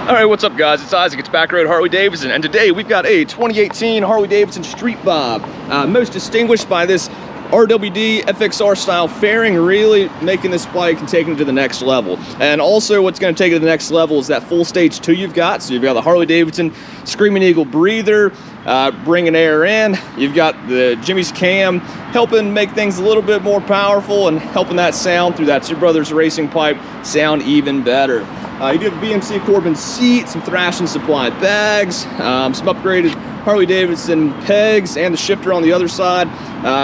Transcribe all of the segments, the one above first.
Alright, what's up guys? It's Isaac, it's Back Road Harley-Davidson, and today we've got a 2018 Harley-Davidson Street Bob. Most distinguished by this RWD FXR style fairing, really making this bike and taking it to the next level. And also what's going to take it to the next level is that full stage 2 you've got. So you've got the Harley-Davidson Screamin Eagle breather, bringing air in. You've got the Jimmy's cam helping make things a little bit more powerful and helping that sound through that Two Brothers racing pipe sound even better. You do have a BMC Corbin seat, some Thrashin Supply bags, some upgraded Harley-Davidson pegs, and the shifter on the other side,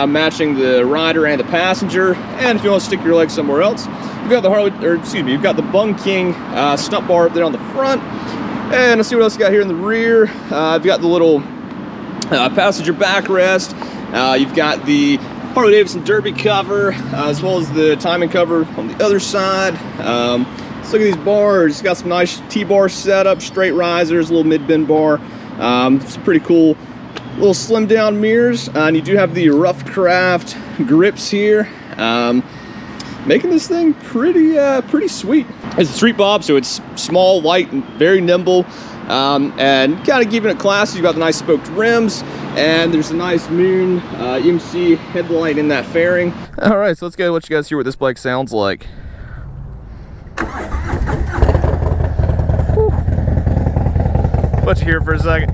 matching the rider and the passenger. And if you want to stick your leg somewhere else, you've got the you've got the Bung King stump bar up there on the front. And let's see what else you got here in the rear. I've got the little passenger backrest. You've got the Harley-Davidson Derby cover, as well as the timing cover on the other side. Let's look at these bars. It's got some nice T-bar setup, straight risers, a little mid-bend bar. It's pretty cool. Little slim down mirrors, and you do have the Rough Craft grips here, making this thing pretty sweet. It's a Street Bob, so it's small, light, and very nimble, and kind of keeping it classy. You've got the nice spoked rims, and there's a nice moon EMC headlight in that fairing. All right, so let's go let you guys hear what this bike sounds like. Let you hear it for a second.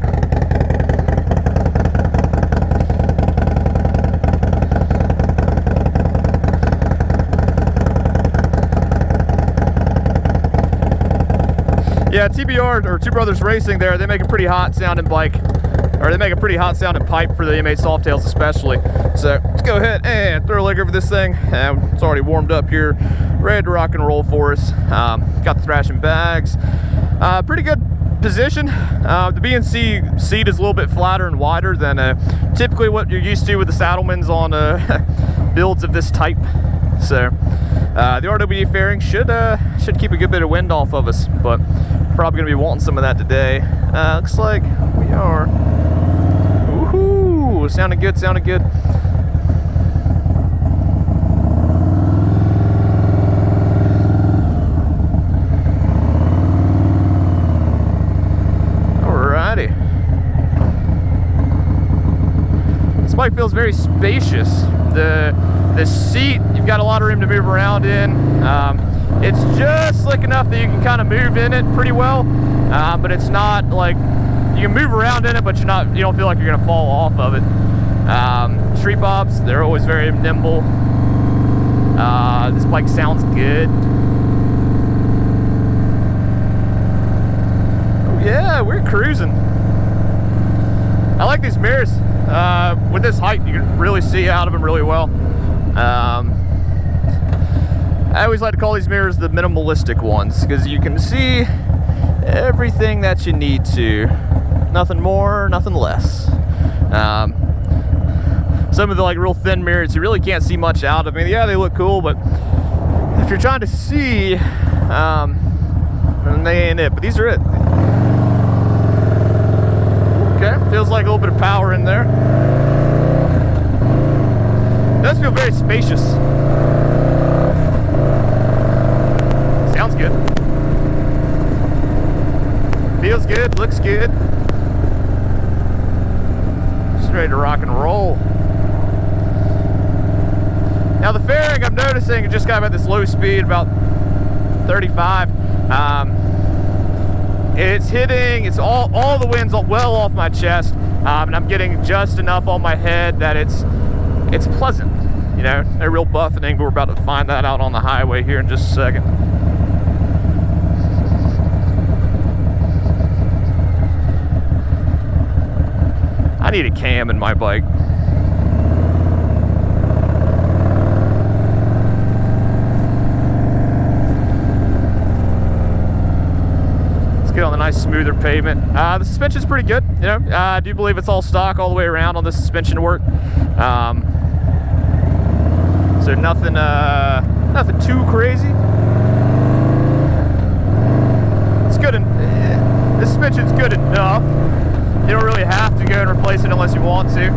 Yeah, TBR or Two Brothers Racing there, they make a pretty hot sounding bike, or they make a pretty hot sounding pipe for the M8 Softails especially. So let's go ahead and throw a leg over this thing. It's already warmed up here, ready to rock and roll for us. Got the Thrashin bags. Pretty good position. The BNC seat is a little bit flatter and wider than typically what you're used to with the Saddlemans on builds of this type. So the RWD fairing should keep a good bit of wind off of us, but probably gonna be wanting some of that today. Looks like we are. Woohoo! Sounding good, sounding good. This bike feels very spacious. The seat, you've got a lot of room to move around in. It's just slick enough that you can kind of move in it pretty well, but it's not like you can move around in it, but you don't feel like you're gonna fall off of it. Street Bobs, they're always very nimble. This bike sounds good. Oh yeah, we're cruising. I like these mirrors. With this height, you can really see out of them really well. I always like to call these mirrors the minimalistic ones, because you can see everything that you need to. Nothing more, nothing less. Some of the real thin mirrors, you really can't see much out of. I mean, yeah, they look cool, but if you're trying to see, then they ain't it. But these are it. Okay, feels like a little bit of power in there. It does feel very spacious. Sounds good. Feels good, looks good. Just ready to rock and roll. Now the fairing, I'm noticing, it just got about this low speed, about 35. It's all the wind's well off my chest, and I'm getting just enough on my head that it's pleasant. You know, no real buffeting, but we're about to find that out on the highway here in just a second. I need a cam in my bike. On the nice smoother pavement. The suspension's pretty good, you know. I do believe it's all stock all the way around on this suspension work. So nothing too crazy. It's good. The suspension's good enough. You don't really have to go and replace it unless you want to.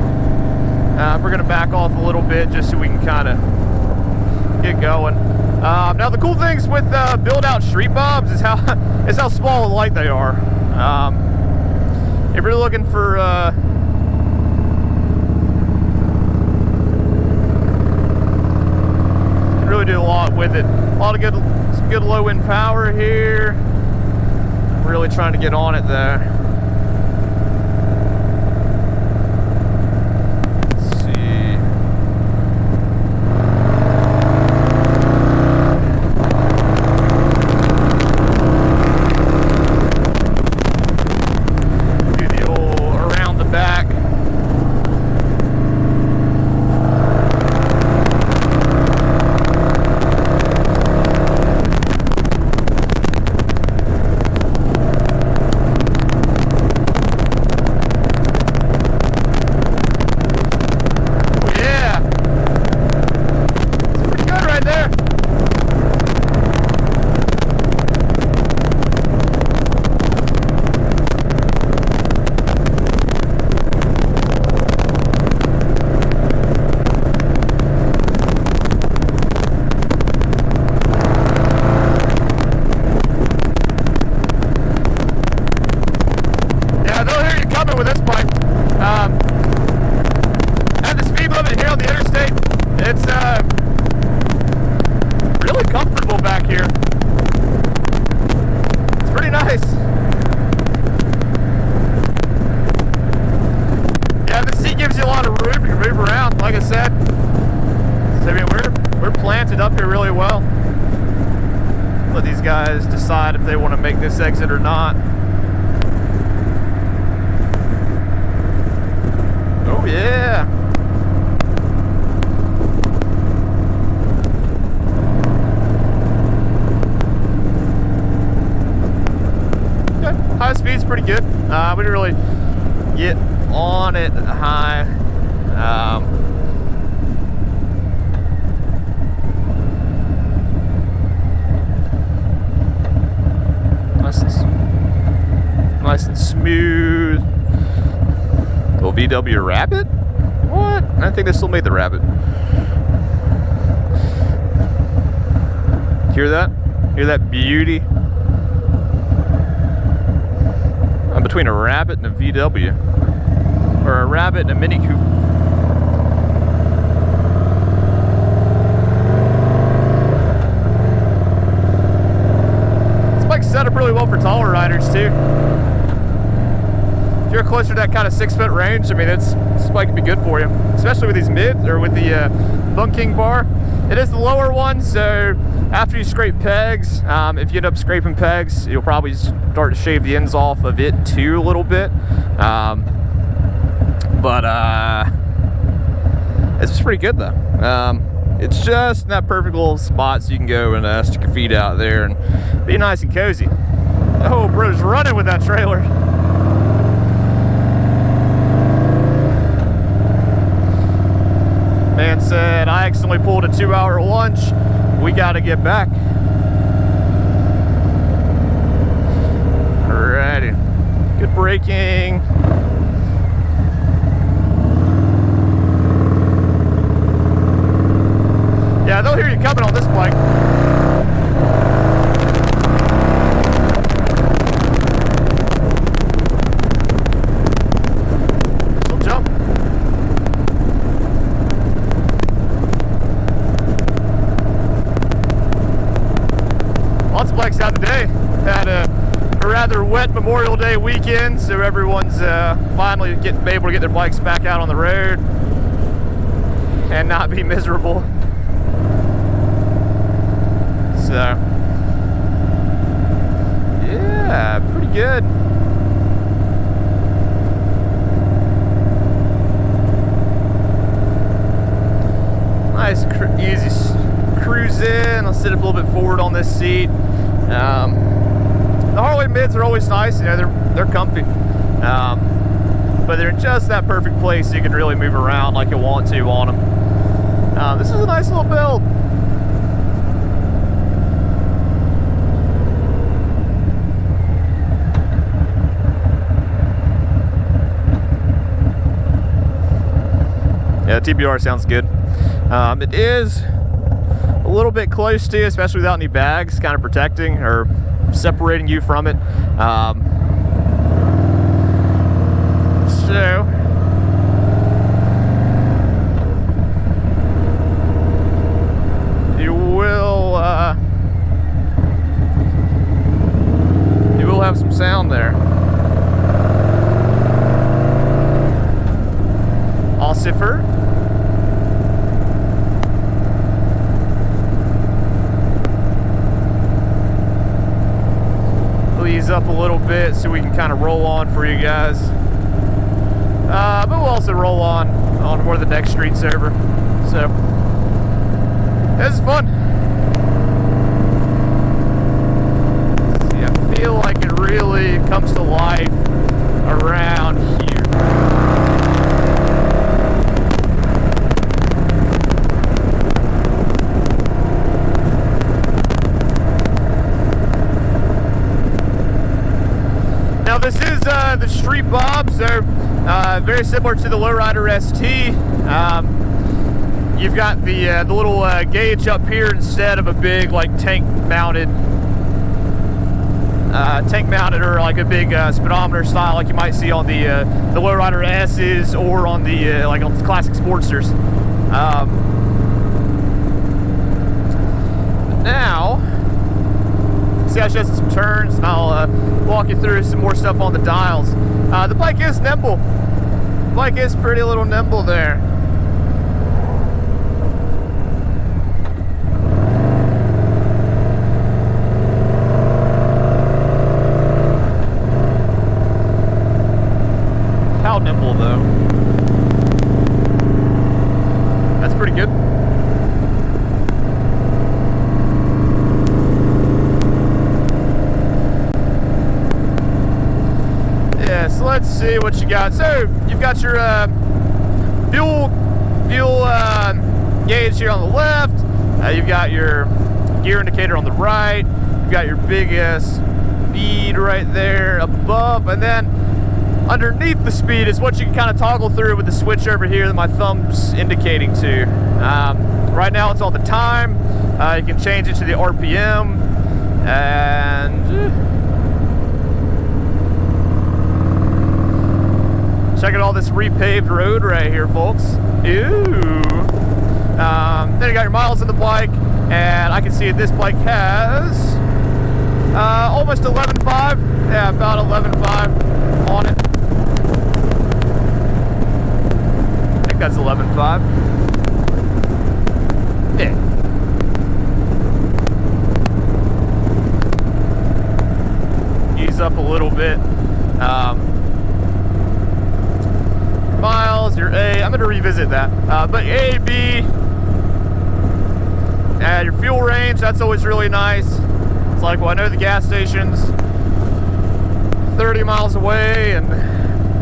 We're gonna back off a little bit just so we can kind of get going. Now the cool things with build out Street Bobs is how small and light they are. If you're looking for you can really do a lot with it. A lot of some good low end power here. I'm really trying to get on it though. Decide if they want to make this exit or not. Oh yeah. Okay. High speed's pretty good. We didn't really get on it high. Nice and smooth. Little VW Rabbit? What? I think they still made the Rabbit. Hear that? Hear that beauty? I'm between a Rabbit and a VW. Or a Rabbit and a Mini Coupe. This bike's set up really well for taller riders too. If you're closer to that kind of 6 foot range, I mean, this bike could be good for you, especially with these mids or with the Bunk King bar. It is the lower one, so after you scrape pegs, if you end up scraping pegs, you'll probably start to shave the ends off of it too a little bit. But it's pretty good though. It's just in that perfect little spot so you can go and stick your feet out there and be nice and cozy. Oh, bro's running with that trailer. Man said, I accidentally pulled a 2-hour lunch. We got to get back. Alrighty. Good braking. Yeah, they'll hear you coming on this bike. Out today. Had a rather wet Memorial Day weekend, so everyone's finally able to get their bikes back out on the road and not be miserable. So yeah, pretty good. Nice, easy cruise in. I'll sit up a little bit forward on this seat. The Harley mids are always nice, you know, they're comfy, but they're in just that perfect place so you can really move around like you want to on them. This is a nice little build. Yeah, TBR sounds good. It is a little bit close to you, especially without any bags, kind of protecting or separating you from it. So you will have some sound there. Ossifer. Ease up a little bit so we can kind of roll on for you guys. But we'll also roll on where the next street's over. So this is fun. See, I feel like it really comes to life around here. Now this is the Street Bob, so very similar to the Lowrider ST. You've got the little gauge up here instead of a big like tank mounted or like a big speedometer style like you might see on the Lowrider S's or on the like on the classic Sportsters. Now. See, I just some turns, and I'll walk you through some more stuff on the dials. The bike is nimble. The bike is pretty little nimble there. How nimble, though? That's pretty good. So let's see what you got. So you've got your fuel gauge here on the left. You've got your gear indicator on the right. You've got your biggest speed right there above, and then underneath the speed is what you can kind of toggle through with the switch over here that my thumb's indicating to. Right now it's on the time. You can change it to the RPM, and check out all this repaved road right here, folks. Ooh. Then you got your miles on the bike, and I can see this bike has almost 11.5. Yeah, about 11.5 on it. I think that's 11.5. Yeah. Ease up a little bit. Miles, your A, I'm going to revisit that. But A, B, and your fuel range, that's always really nice. It's like, well, I know the gas station's 30 miles away, and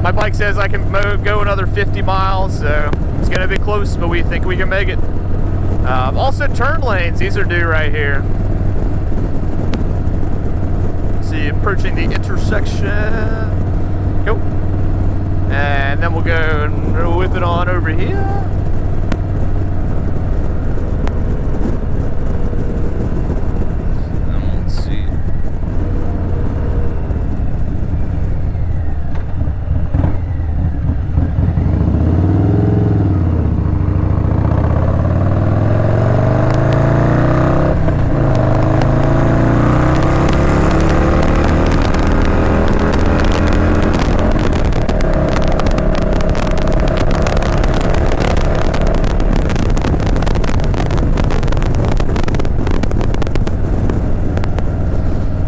my bike says I can go another 50 miles, so it's going to be close, but we think we can make it. Also, turn lanes, these are due right here. See, approaching the intersection. Go. And then we'll go and whip it on over here. Let's see.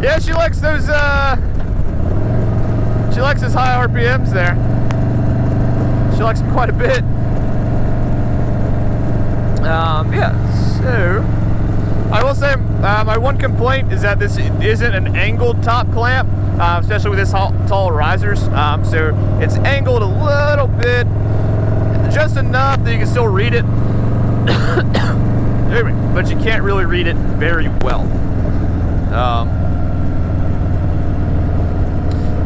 Yeah, she likes those, she likes those high RPMs there. She likes them quite a bit. Yeah, so, I will say, my one complaint is that this isn't an angled top clamp, especially with this tall risers. So, it's angled a little bit, just enough that you can still read it. But you can't really read it very well.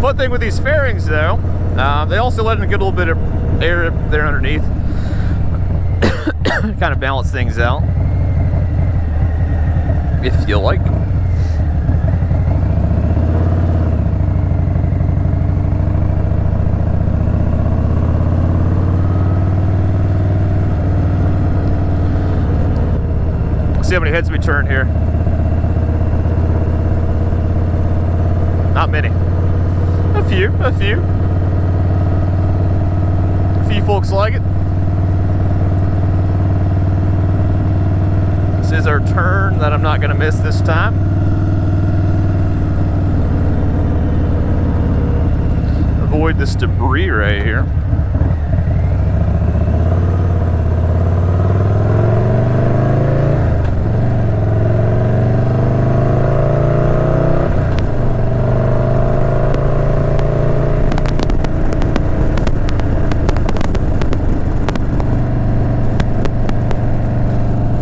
Fun thing with these fairings, though, they also let in a good little bit of air there underneath. Kind of balance things out. if you like. See how many heads we turn here. Not many. A few. A few folks like it. This is our turn that I'm not going to miss this time. Avoid this debris right here.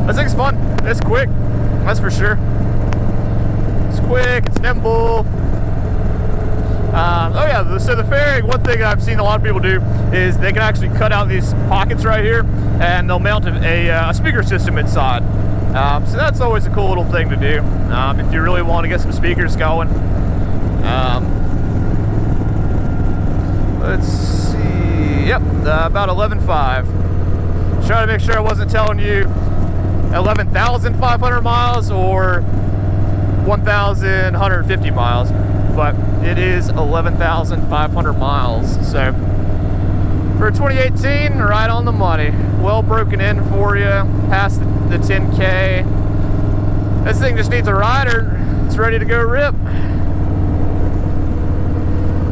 This thing's fun. It's quick. That's for sure. It's quick. It's nimble. Oh yeah. So the fairing, one thing I've seen a lot of people do is they can actually cut out these pockets right here, and they'll mount a speaker system inside. So that's always a cool little thing to do if you really want to get some speakers going. Let's see. Yep, about 11.5. Trying to make sure I wasn't telling you 11,500 miles or 1,150 miles, but it is 11,500 miles. So for 2018, right on the money. Well broken in for you, past the 10K. This thing just needs a rider. It's ready to go rip.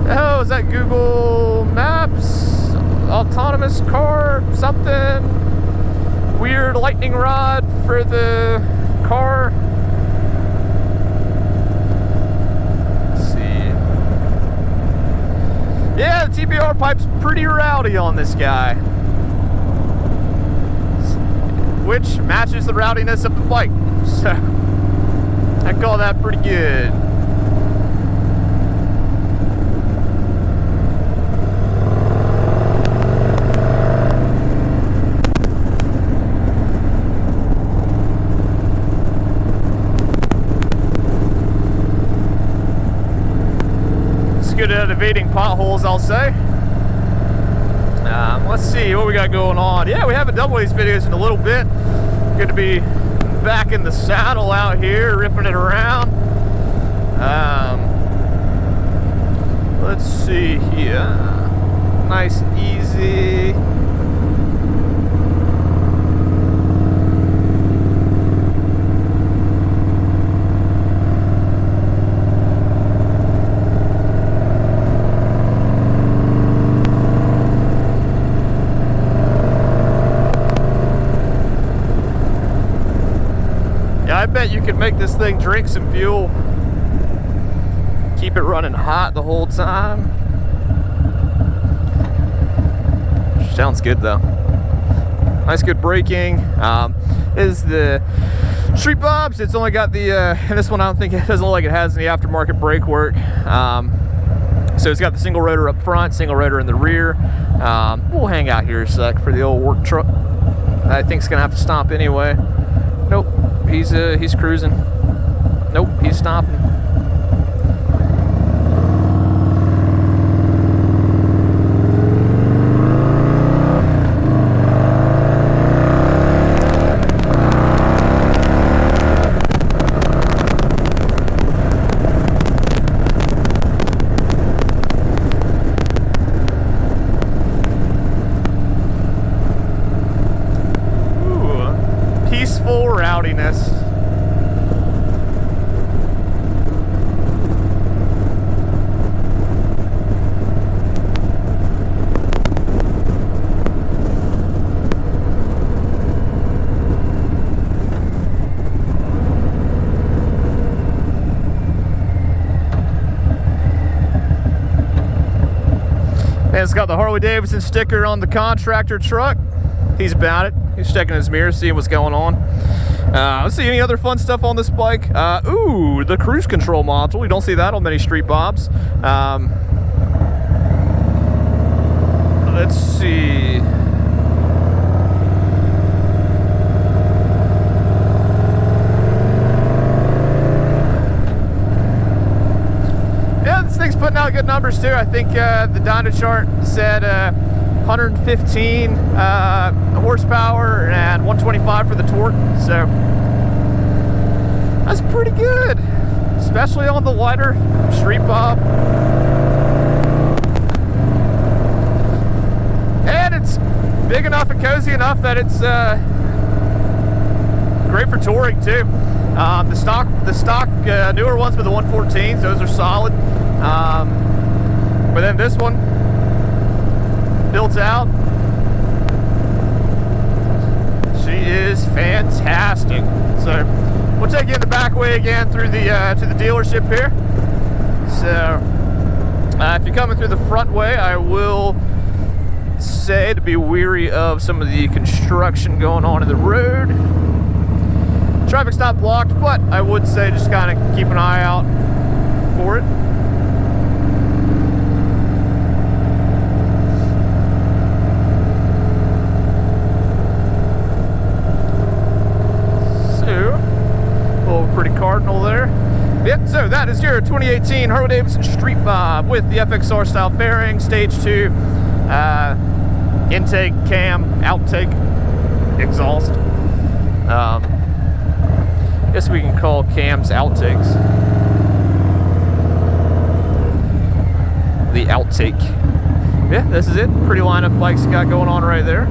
Oh, is that Google Maps? Autonomous car, something? Weird lightning rod for the car. Let's see. Yeah, the TBR pipe's pretty rowdy on this guy, which matches the rowdiness of the bike. So I call that pretty good. Good at evading potholes, I'll say. Let's see what we got going on. Yeah, we haven't done one of these videos in a little bit. Good to be back in the saddle out here, ripping it around. Let's see here. Nice and easy. I bet you could make this thing drink some fuel. Keep it running hot the whole time. Sounds good though. Nice good braking. Is the Street Bobs. It's only got the, and this one I don't think it doesn't look like it has any aftermarket brake work. So it's got the single rotor up front, single rotor in the rear. We'll hang out here a sec for the old work truck. I think it's gonna have to stop anyway. Nope. He's cruising. Nope, he's stopping. Ooh, peaceful rowdiness. And it's got the Harley-Davidson sticker on the contractor truck. He's about it. He's checking his mirror, seeing what's going on. Let's see, any other fun stuff on this bike? Ooh, the cruise control module. You don't see that on many Street Bobs. Let's see. really good numbers too. I think the dyno chart said 115 horsepower and 125 for the torque, so that's pretty good, especially on the lighter Street Bob. And it's big enough and cozy enough that it's great for touring too. The stock newer ones with the 114s, those are solid. But then this one, built out, she is fantastic. So we'll take you in the back way again through the to the dealership here. So if you're coming through the front way, I will say to be wary of some of the construction going on in the road. Traffic's not blocked, but I would say just kind of keep an eye out for it. So, a little pretty cardinal there. Yep, so that is your 2018 Harley-Davidson Street Bob with the FXR style fairing, stage 2, intake, cam, outtake, exhaust. Guess we can call cams outtakes. The outtake. Yeah, this is it. Pretty lineup bikes got going on right there.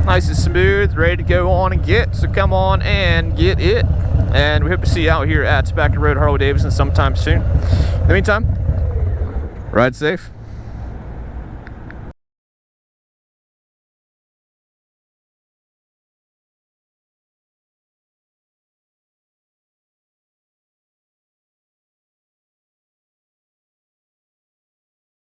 Nice and smooth, ready to go on and get. So come on and get it. And we hope to see you out here at Tobacco Road Harley-Davidson sometime soon. In the meantime, ride safe.